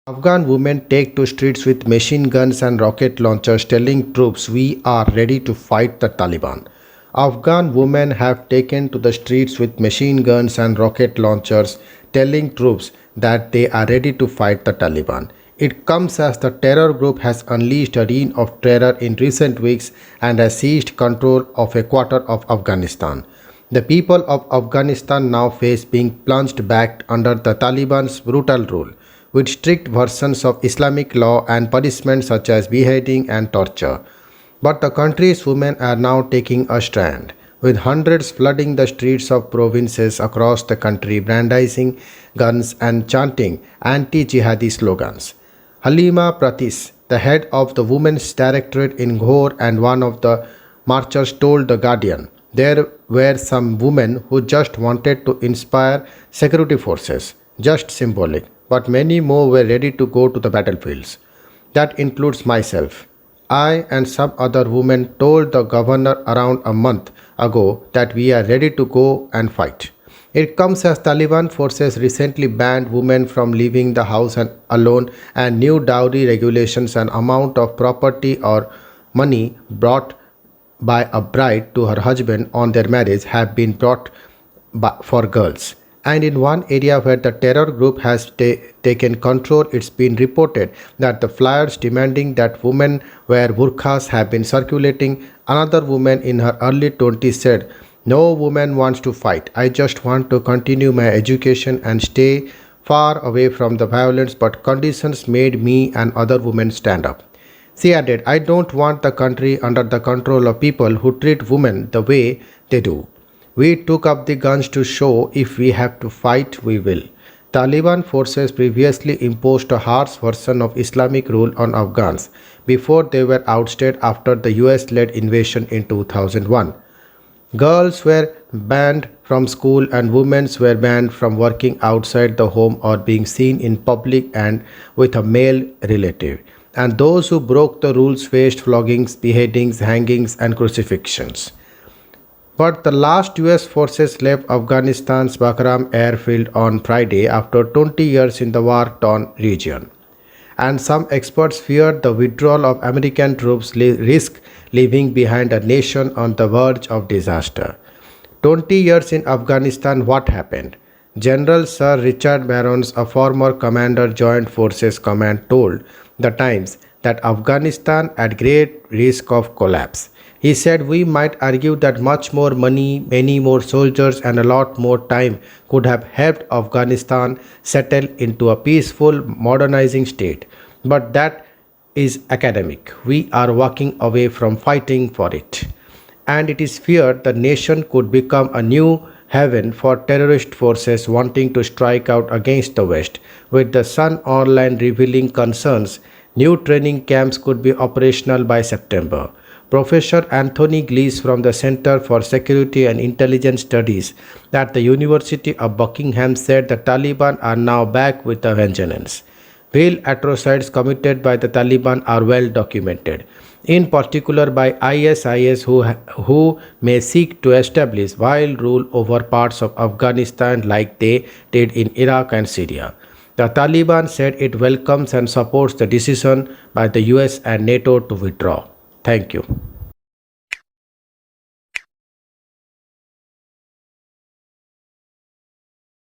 Afghan women take to streets with machine guns and rocket launchers telling troops we are ready to fight the Taliban. Afghan women have taken to the streets with machine guns and rocket launchers telling troops that they are ready to fight the Taliban. It comes as the terror group has unleashed a reign of terror in recent weeks and has seized control of a quarter of Afghanistan. The people of Afghanistan now face being plunged back under the Taliban's brutal rule, with strict versions of Islamic law and punishment such as beheading and torture. But the country's women are now taking a stand, with hundreds flooding the streets of provinces across the country, brandishing guns and chanting anti-jihadi slogans. Halima Pratis, the head of the Women's Directorate in Ghor and one of the marchers, told The Guardian, there were some women who just wanted to inspire security forces, just symbolic, but many more were ready to go to the battlefields. That includes myself. I and some other women told the governor around a month ago that we are ready to go and fight. It comes as Taliban forces recently banned women from leaving the house and alone, and new dowry regulations and amount of property or money brought by a bride to her husband on their marriage have been brought for girls. And in one area where the terror group has taken control, it's been reported that the flyers demanding that women wear burqas have been circulating. Another woman in her early 20s said, no woman wants to fight. I just want to continue my education and stay far away from the violence, but conditions made me and other women stand up. She added, I don't want the country under the control of people who treat women the way they do. We took up the guns to show if we have to fight, we will. Taliban forces previously imposed a harsh version of Islamic rule on Afghans before they were ousted after the US-led invasion in 2001. Girls were banned from school and women were banned from working outside the home or being seen in public and with a male relative. And those who broke the rules faced floggings, beheadings, hangings, and crucifixions. But the last US forces left Afghanistan's Bagram airfield on Friday after 20 years in the war-torn region. And some experts feared the withdrawal of American troops risk leaving behind a nation on the verge of disaster. 20 years in Afghanistan, what happened? General Sir Richard Barons, a former commander Joint Forces Command, told The Times that Afghanistan at great risk of collapse. He said we might argue that much more money, many more soldiers and a lot more time could have helped Afghanistan settle into a peaceful, modernizing state. But that is academic. We are walking away from fighting for it. And it is feared the nation could become a new haven for terrorist forces wanting to strike out against the West. With the Sun online revealing concerns, new training camps could be operational by September. Professor Anthony Glees from the Center for Security and Intelligence Studies at the University of Buckingham said the Taliban are now back with a vengeance. Real atrocities committed by the Taliban are well documented, in particular by ISIS who may seek to establish wild rule over parts of Afghanistan like they did in Iraq and Syria. The Taliban said it welcomes and supports the decision by the US and NATO to withdraw. Thank you.